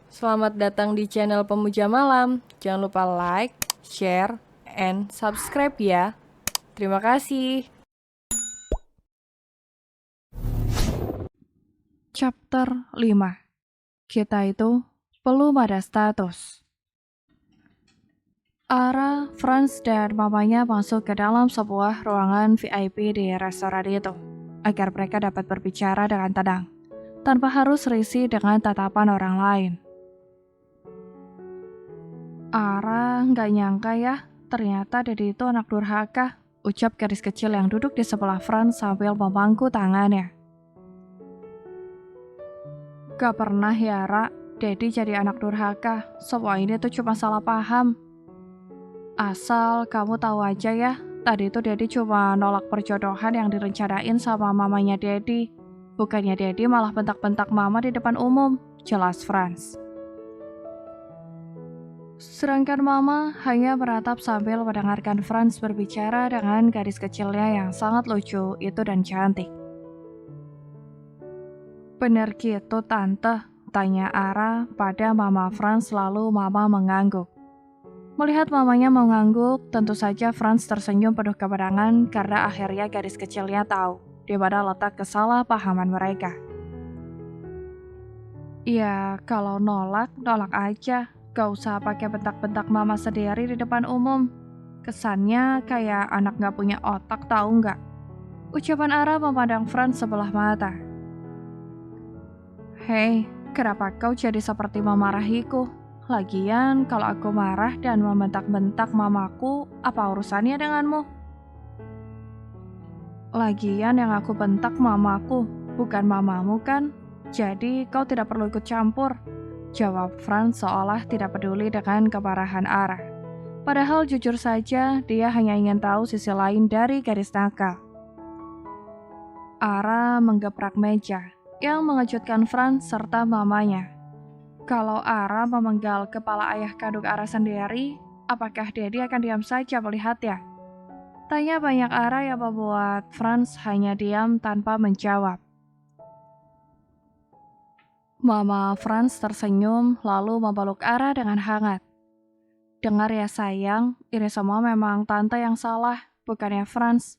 Selamat datang di channel Pemuja Malam. Jangan lupa like, share, and subscribe ya. Terima kasih. Chapter 5. Kita itu belum ada status. Ara, Franz, dan mamanya masuk ke dalam sebuah ruangan VIP di restoran itu agar mereka dapat berbicara dengan tenang, tanpa harus risih dengan tatapan orang lain. Ara nggak nyangka ya, ternyata Dedi itu anak durhaka, ucap gadis kecil yang duduk di sebelah Franz sambil memangku tangannya. Gak pernah ya, Ra. Dedi jadi anak durhaka. Semua ini tuh cuma salah paham. Asal kamu tahu aja ya, tadi tuh Dedi cuma nolak perjodohan yang direncanain sama mamanya Dedi. Bukannya Dedi malah bentak-bentak mama di depan umum, jelas Franz. Sedangkan mama hanya meratap sambil mendengarkan Franz berbicara dengan gadis kecilnya yang sangat lucu itu dan cantik. Bener gitu, Tante, tanya Ara pada mama Franz lalu mama mengangguk. Melihat mamanya mengangguk, tentu saja Franz tersenyum penuh kemenangan karena akhirnya gadis kecilnya tahu di mana letak kesalahpahaman mereka. Ya, kalau nolak aja. Gak usah pakai bentak-bentak mama sendiri di depan umum. Kesannya kayak anak gak punya otak, tahu nggak? Ucapan Ara memandang Franz sebelah mata. Hei, kenapa kau jadi seperti memarahiku? Lagian, kalau aku marah dan membentak-bentak mamaku, apa urusannya denganmu? Lagian yang aku bentak mamaku, bukan mamamu kan? Jadi kau tidak perlu ikut campur, jawab Franz seolah tidak peduli dengan kemarahan Ara. Padahal jujur saja, dia hanya ingin tahu sisi lain dari gadis nakal. Ara menggeprak meja, yang mengejutkan Franz serta mamanya. Kalau Ara memenggal kepala ayah kandung Ara sendiri, apakah Dedi akan diam saja melihatnya? Tanya banyak Ara yang membuat Franz hanya diam tanpa menjawab. Mama Franz tersenyum lalu memeluk Ara dengan hangat. Dengar ya sayang, ini semua memang Tante yang salah, bukannya Franz.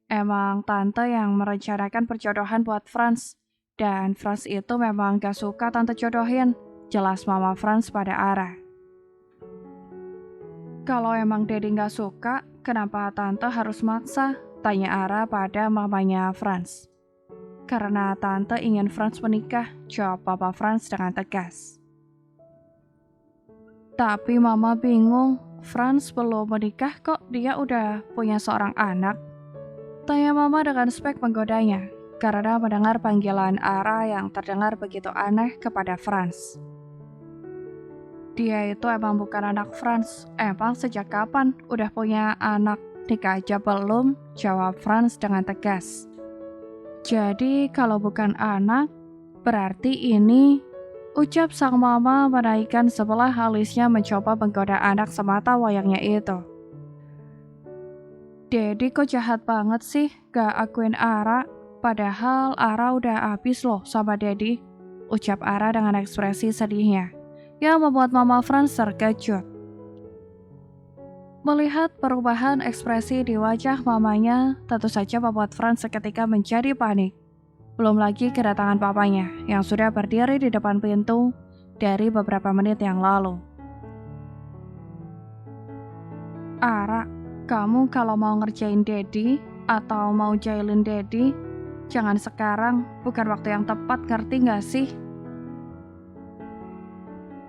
Emang Tante yang merencanakan perjodohan buat Franz. Dan Franz itu memang gak suka Tante jodohin, jelas Mama Franz pada Ara. Kalau emang Dedi gak suka, kenapa Tante harus maksa? Tanya Ara pada mamanya Franz. Karena Tante ingin Franz menikah, jawab Papa Franz dengan tegas. Tapi Mama bingung, Franz belum menikah kok dia udah punya seorang anak? Tanya Mama dengan spek menggodanya, karena mendengar panggilan Ara yang terdengar begitu aneh kepada Franz. Dia itu emang bukan anak Franz, emang sejak kapan udah punya anak, nikah aja belum? Jawab Franz dengan tegas. Jadi kalau bukan anak, berarti ini, ucap sang mama menaikkan sebelah alisnya mencoba menggoda anak semata wayangnya itu. Dedi kok jahat banget sih, gak akuin Ara, padahal Ara udah habis loh sama Dedi, ucap Ara dengan ekspresi sedihnya, yang membuat mama Franz terkejut. Melihat perubahan ekspresi di wajah mamanya, tentu saja membuat Franz seketika menjadi panik. Belum lagi kedatangan papanya yang sudah berdiri di depan pintu dari beberapa menit yang lalu. Ara, kamu kalau mau ngerjain Dedi atau mau jailin Dedi, jangan sekarang, bukan waktu yang tepat, ngerti gak sih?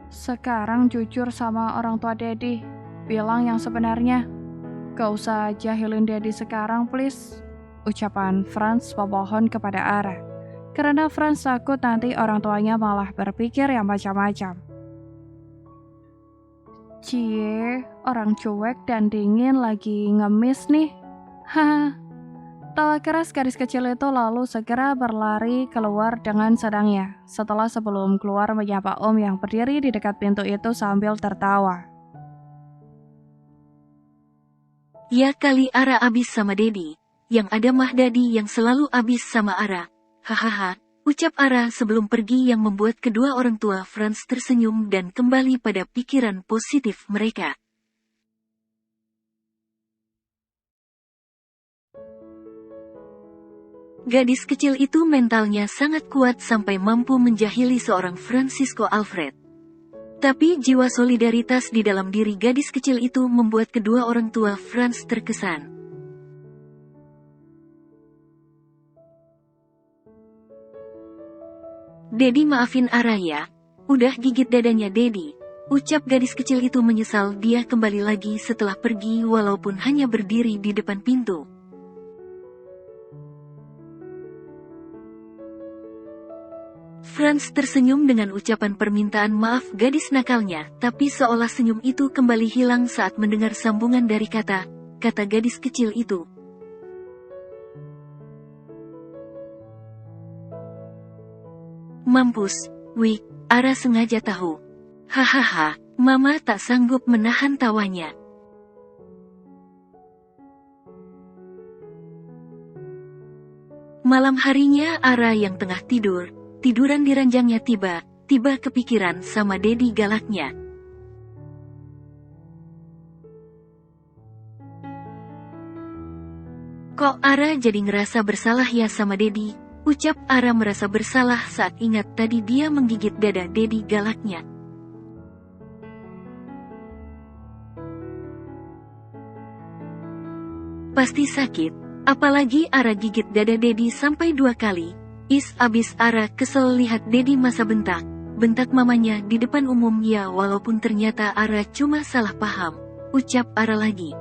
Sekarang jujur sama orang tua Dedi, bilang yang sebenarnya. Gak usah jahilin Dedi sekarang please, ucapan Franz memohon kepada Ara. Karena Franz takut nanti orang tuanya malah berpikir yang macam-macam. Cie, orang cuek dan dingin lagi ngemis nih. Haha. Tawa keras gadis kecil itu lalu segera berlari keluar dengan sedangnya, setelah sebelum keluar menyapa Om yang berdiri di dekat pintu itu sambil tertawa. Ya kali Ara abis sama Dedi, yang ada mah Dadi yang selalu abis sama Ara. Hahaha, ucap Ara sebelum pergi yang membuat kedua orang tua Franz tersenyum dan kembali pada pikiran positif mereka. Gadis kecil itu mentalnya sangat kuat sampai mampu menjahili seorang Francisco Alfred. Tapi jiwa solidaritas di dalam diri gadis kecil itu membuat kedua orang tua Franz terkesan. "Dedi, maafin Ara ya. Udah gigit dadanya Dedi," ucap gadis kecil itu menyesal dia kembali lagi setelah pergi walaupun hanya berdiri di depan pintu. Franz tersenyum dengan ucapan permintaan maaf gadis nakalnya, tapi seolah senyum itu kembali hilang saat mendengar sambungan dari kata gadis kecil itu. "Mampus, wih," Ara sengaja tahu. Hahaha, Mama tak sanggup menahan tawanya. Malam harinya Ara yang tengah tiduran di ranjangnya tiba kepikiran sama Dedi galaknya. "Kok Ara jadi ngerasa bersalah ya sama Dedi?" ucap Ara merasa bersalah saat ingat tadi dia menggigit dada Dedi galaknya. Pasti sakit, apalagi Ara gigit dada Dedi sampai 2 kali. Abis Ara kesel lihat Dedi masa bentak mamanya di depan umum ya walaupun ternyata Ara cuma salah paham, ucap Ara lagi.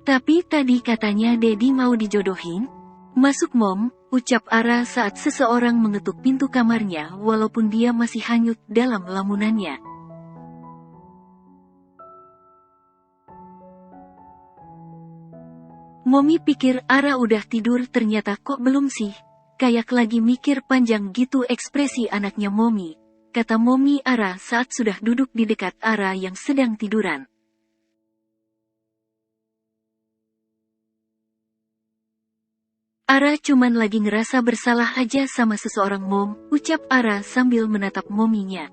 "Tapi tadi katanya Dedi mau dijodohin?" "Masuk Mom," ucap Ara saat seseorang mengetuk pintu kamarnya walaupun dia masih hanyut dalam lamunannya. Momi pikir Ara udah tidur ternyata kok belum sih. Kayak lagi mikir panjang gitu ekspresi anaknya Momi, kata Momi Ara saat sudah duduk di dekat Ara yang sedang tiduran. "Ara cuman lagi ngerasa bersalah aja sama seseorang Mom," ucap Ara sambil menatap Mominya.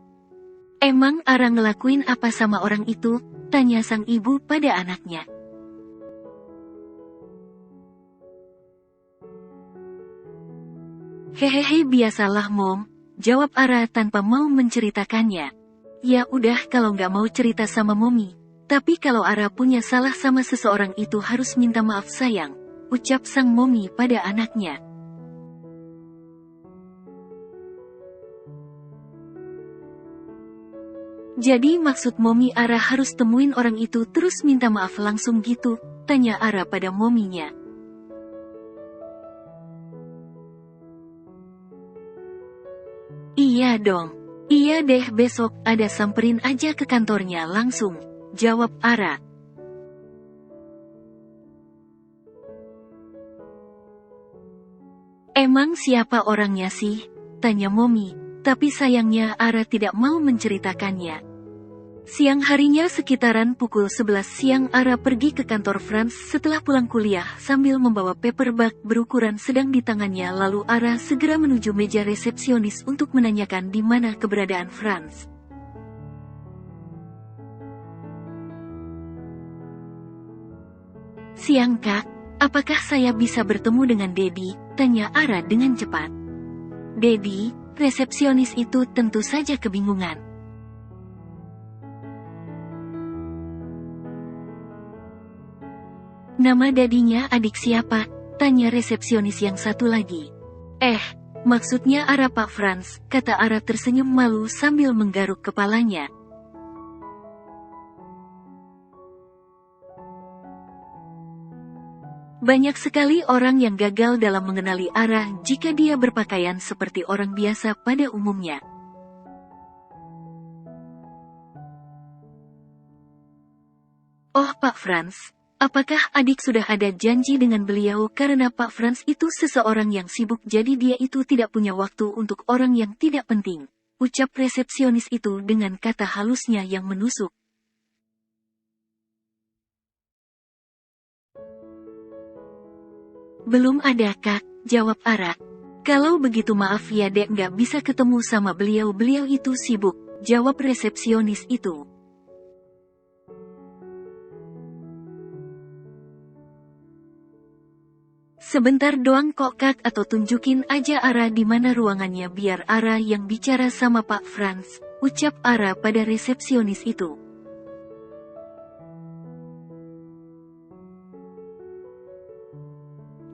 "Emang Ara ngelakuin apa sama orang itu?" tanya sang ibu pada anaknya. "Hehehe, biasalah Mom," jawab Ara tanpa mau menceritakannya. "Ya udah kalau nggak mau cerita sama Momi. Tapi kalau Ara punya salah sama seseorang itu harus minta maaf sayang," ucap sang Momi pada anaknya. "Jadi maksud Momi Ara harus temuin orang itu terus minta maaf langsung gitu?" tanya Ara pada Mominya. "Iya dong. Iya deh, besok ada samperin aja ke kantornya langsung," jawab Ara. "Emang siapa orangnya sih?" tanya Momi, tapi sayangnya Ara tidak mau menceritakannya. Siang harinya sekitaran pukul 11 siang Ara pergi ke kantor Franz setelah pulang kuliah sambil membawa paperback berukuran sedang di tangannya lalu Ara segera menuju meja resepsionis untuk menanyakan di mana keberadaan Franz. "Siang Kak, apakah saya bisa bertemu dengan Dedi?" tanya Ara dengan cepat. Dedi, resepsionis itu tentu saja kebingungan. "Nama dadinya adik siapa?" tanya resepsionis yang satu lagi. Maksudnya Ara Pak Franz," kata Ara tersenyum malu sambil menggaruk kepalanya. Banyak sekali orang yang gagal dalam mengenali Ara jika dia berpakaian seperti orang biasa pada umumnya. "Oh Pak Franz, apakah adik sudah ada janji dengan beliau?" Karena Pak Franz itu seseorang yang sibuk jadi dia itu tidak punya waktu untuk orang yang tidak penting, ucap resepsionis itu dengan kata halusnya yang menusuk. Belum ada Kak, jawab Ara. Kalau begitu maaf ya Dek, nggak bisa ketemu sama beliau itu sibuk, jawab resepsionis itu. Sebentar doang kok Kak, atau tunjukin aja Ara di mana ruangannya biar Ara yang bicara sama Pak Franz, ucap Ara pada resepsionis itu.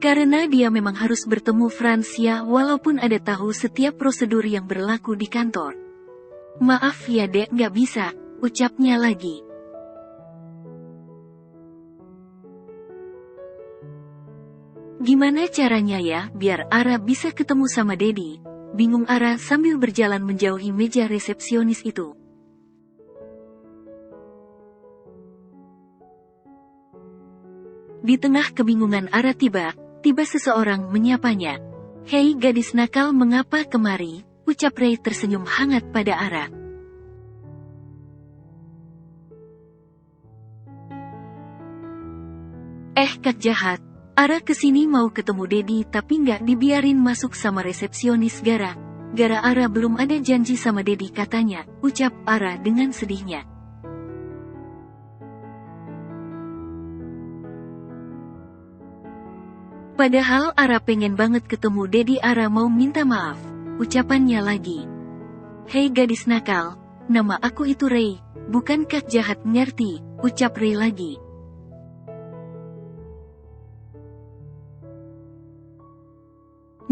Karena dia memang harus bertemu Franz ya, walaupun ada tahu setiap prosedur yang berlaku di kantor. Maaf ya Dek, nggak bisa, ucapnya lagi. Gimana caranya ya, biar Ara bisa ketemu sama Dedi? Bingung Ara sambil berjalan menjauhi meja resepsionis itu. Di tengah kebingungan Ara tiba seseorang menyapanya. Hei gadis nakal, mengapa kemari? Ucap Ray tersenyum hangat pada Ara. Kak jahat. Ara kesini mau ketemu Dedi tapi nggak dibiarin masuk sama resepsionis gara Ara belum ada janji sama Dedi katanya, ucap Ara dengan sedihnya. Padahal Ara pengen banget ketemu Dedi. Ara mau minta maaf, ucapannya lagi. Hei gadis nakal, nama aku itu Ray, bukan Kak jahat, ngerti, ucap Ray lagi.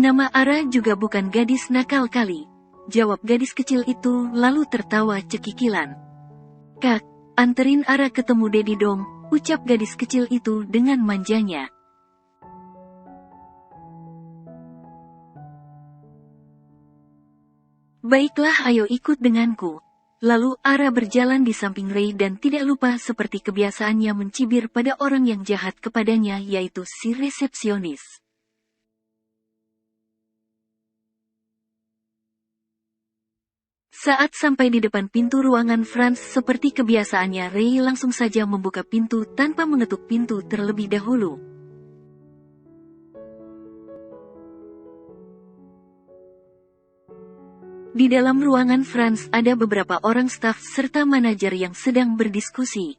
Nama Ara juga bukan gadis nakal kali, jawab gadis kecil itu lalu tertawa cekikilan. Kak, anterin Ara ketemu Dedi dong, ucap gadis kecil itu dengan manjanya. Baiklah, ayo ikut denganku. Lalu Ara berjalan di samping Ray dan tidak lupa seperti kebiasaannya mencibir pada orang yang jahat kepadanya, yaitu si resepsionis. Saat sampai di depan pintu ruangan Franz, seperti kebiasaannya Ray langsung saja membuka pintu tanpa mengetuk pintu terlebih dahulu. Di dalam ruangan Franz ada beberapa orang staf serta manajer yang sedang berdiskusi.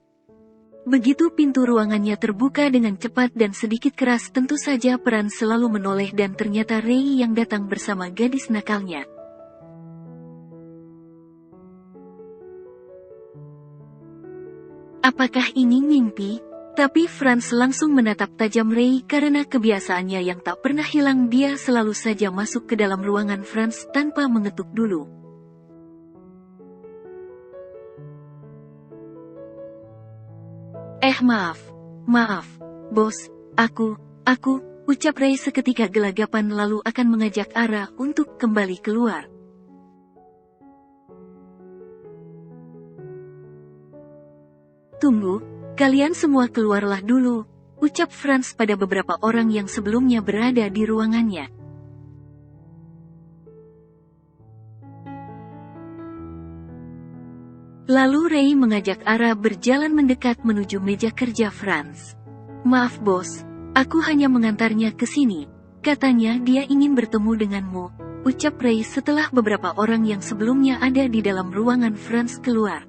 Begitu pintu ruangannya terbuka dengan cepat dan sedikit keras, tentu saja peran selalu menoleh dan ternyata Ray yang datang bersama gadis nakalnya. Apakah ini mimpi? Tapi Franz langsung menatap tajam Ray karena kebiasaannya yang tak pernah hilang, dia selalu saja masuk ke dalam ruangan Franz tanpa mengetuk dulu. Maaf, bos, aku, ucap Ray seketika gelagapan lalu akan mengajak Ara untuk kembali keluar. Tunggu, kalian semua keluarlah dulu, ucap Franz pada beberapa orang yang sebelumnya berada di ruangannya. Lalu Ray mengajak Ara berjalan mendekat menuju meja kerja Franz. Maaf bos, aku hanya mengantarnya ke sini, katanya dia ingin bertemu denganmu, ucap Ray setelah beberapa orang yang sebelumnya ada di dalam ruangan Franz keluar.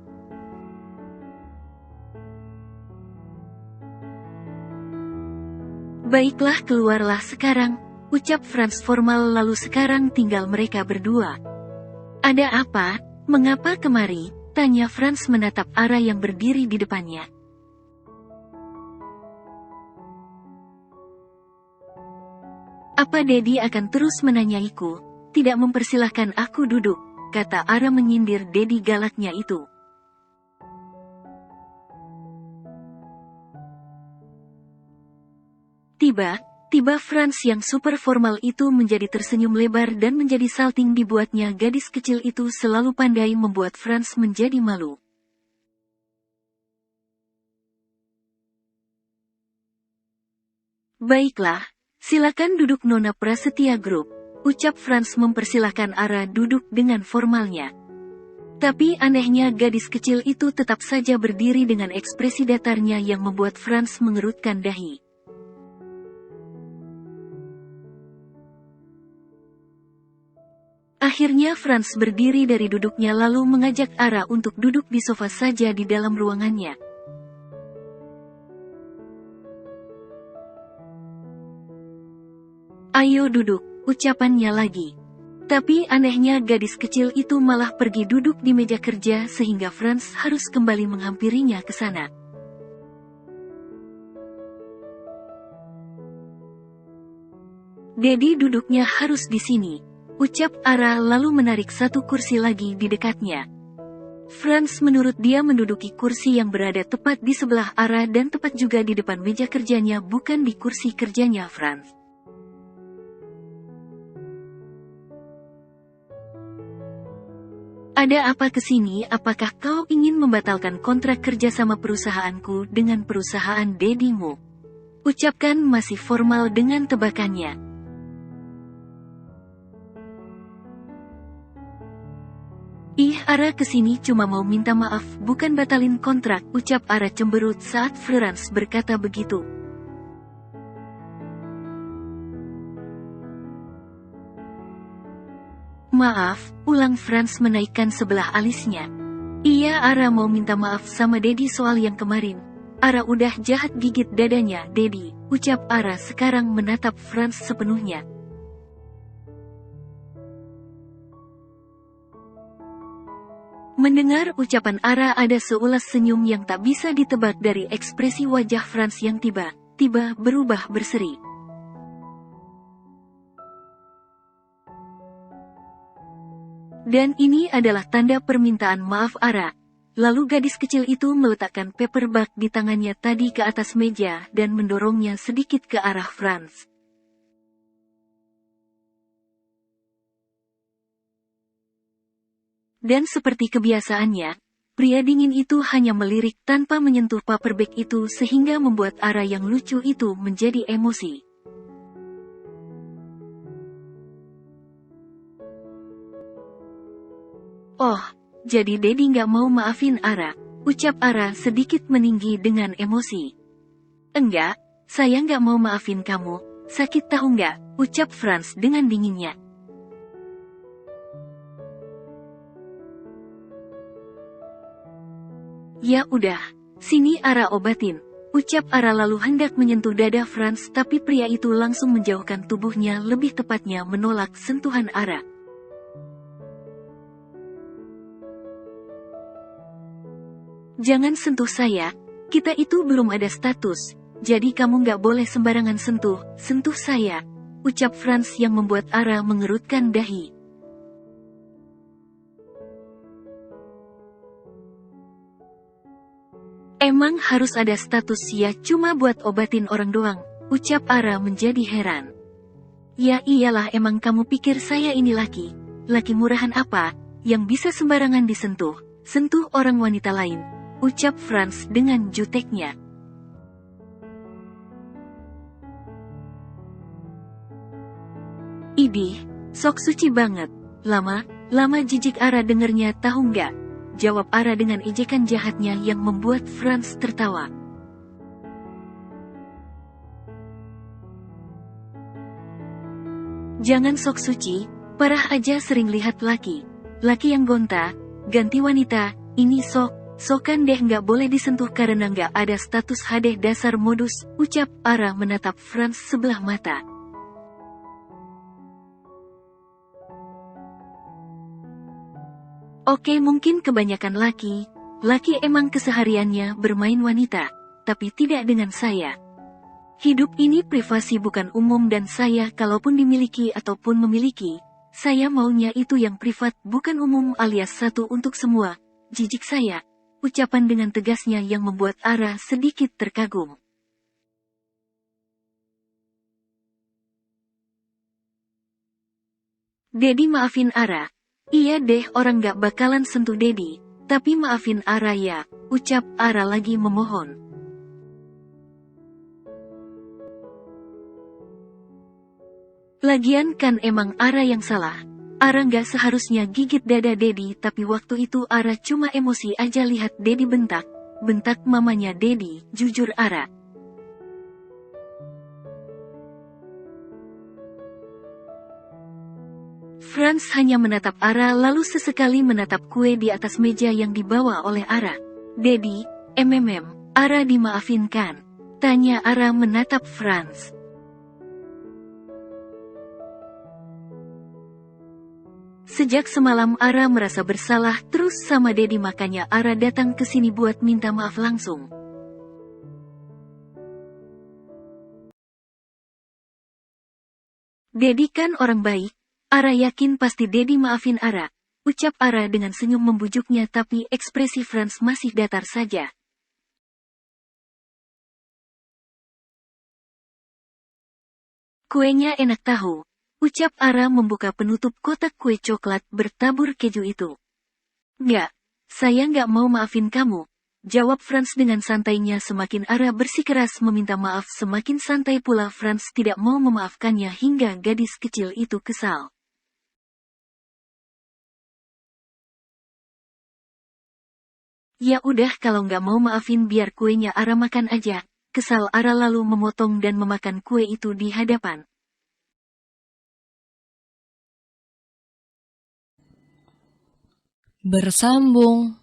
Baiklah, keluarlah sekarang, ucap Franz formal, lalu sekarang tinggal mereka berdua. Ada apa? Mengapa kemari? Tanya Franz menatap Ara yang berdiri di depannya. Apa Dedi akan terus menanyaiku, tidak mempersilahkan aku duduk, kata Ara menyindir Dedi galaknya itu. Tiba Franz yang super formal itu menjadi tersenyum lebar dan menjadi salting dibuatnya. Gadis kecil itu selalu pandai membuat Franz menjadi malu. Baiklah, silakan duduk Nona Prasetya Group, ucap Franz mempersilahkan Ara duduk dengan formalnya. Tapi anehnya gadis kecil itu tetap saja berdiri dengan ekspresi datarnya yang membuat Franz mengerutkan dahi. Akhirnya Franz berdiri dari duduknya lalu mengajak Ara untuk duduk di sofa saja di dalam ruangannya. "Ayo duduk," ucapannya lagi. Tapi anehnya gadis kecil itu malah pergi duduk di meja kerja sehingga Franz harus kembali menghampirinya ke sana. "Dedi duduknya harus di sini," ucap Ara lalu menarik satu kursi lagi di dekatnya. Franz menurut dia menduduki kursi yang berada tepat di sebelah Ara dan tepat juga di depan meja kerjanya, bukan di kursi kerjanya Franz. "Ada apa kesini? Apakah kau ingin membatalkan kontrak kerja sama perusahaanku dengan perusahaan dedimu?" ucapkan masih formal dengan tebakannya. "Ih, Ara kesini cuma mau minta maaf, bukan batalin kontrak," ucap Ara cemberut saat Franz berkata begitu. "Maaf," ulang Franz menaikkan sebelah alisnya. "Iya, Ara mau minta maaf sama Dedi soal yang kemarin. Ara udah jahat gigit dadanya, Dedi," ucap Ara sekarang menatap Franz sepenuhnya. Mendengar ucapan Ara ada seulas senyum yang tak bisa ditebak dari ekspresi wajah Franz yang tiba-tiba berubah berseri. "Dan ini adalah tanda permintaan maaf Ara." Lalu gadis kecil itu meletakkan paperback di tangannya tadi ke atas meja dan mendorongnya sedikit ke arah Franz. Dan seperti kebiasaannya, pria dingin itu hanya melirik tanpa menyentuh paperback itu sehingga membuat Ara yang lucu itu menjadi emosi. "Oh, jadi Dedi nggak mau maafin Ara," ucap Ara sedikit meninggi dengan emosi. "Enggak, saya nggak mau maafin kamu, sakit tahu nggak?" ucap Franz dengan dinginnya. "Ya udah, sini Ara obatin," ucap Ara lalu hendak menyentuh dada Franz tapi pria itu langsung menjauhkan tubuhnya, lebih tepatnya menolak sentuhan Ara. "Jangan sentuh saya, kita itu belum ada status, jadi kamu nggak boleh sembarangan sentuh saya," ucap Franz yang membuat Ara mengerutkan dahi. "Emang harus ada status ya, cuma buat obatin orang doang," ucap Ara menjadi heran. "Ya iyalah, emang kamu pikir saya ini laki murahan apa, yang bisa sembarangan sentuh orang wanita lain," ucap Franz dengan juteknya. "Idih, sok suci banget. Lama jijik Ara dengernya tahu nggak?" jawab Ara dengan ejekan jahatnya yang membuat Franz tertawa. "Jangan sok suci, parah aja sering lihat laki yang gonta, ganti wanita, ini sokan deh nggak boleh disentuh karena nggak ada status, hadeh dasar modus," ucap Ara menatap Franz sebelah mata. "Oke, mungkin kebanyakan laki emang kesehariannya bermain wanita, tapi tidak dengan saya. Hidup ini privasi bukan umum dan saya kalaupun dimiliki ataupun memiliki, saya maunya itu yang privat bukan umum alias satu untuk semua, jijik saya," ucapan dengan tegasnya yang membuat Ara sedikit terkagum. "Dedi maafin Ara. Iya deh, orang gak bakalan sentuh Dedi, tapi maafin Ara ya," ucap Ara lagi memohon. "Lagian kan emang Ara yang salah. Ara gak seharusnya gigit dada Dedi, tapi waktu itu Ara cuma emosi aja lihat Dedi bentak mamanya Dedi," jujur Ara. Franz hanya menatap Ara lalu sesekali menatap kue di atas meja yang dibawa oleh Ara. Dedi, Ara dimaafin kan? Tanya Ara menatap Franz. Sejak semalam Ara merasa bersalah terus sama Dedi, makanya Ara datang ke sini buat minta maaf langsung. Dedi kan orang baik, Ara yakin pasti Dedi maafin Ara, ucap Ara dengan senyum membujuknya, tapi ekspresi Franz masih datar saja. Kuenya enak tahu, ucap Ara membuka penutup kotak kue coklat bertabur keju itu. Nggak, saya nggak mau maafin kamu, jawab Franz dengan santainya. Semakin Ara bersikeras meminta maaf, semakin santai pula Franz tidak mau memaafkannya hingga gadis kecil itu kesal. Ya udah kalau nggak mau maafin biar kuenya Ara makan aja, kesal Ara lalu memotong dan memakan kue itu di hadapan. Bersambung.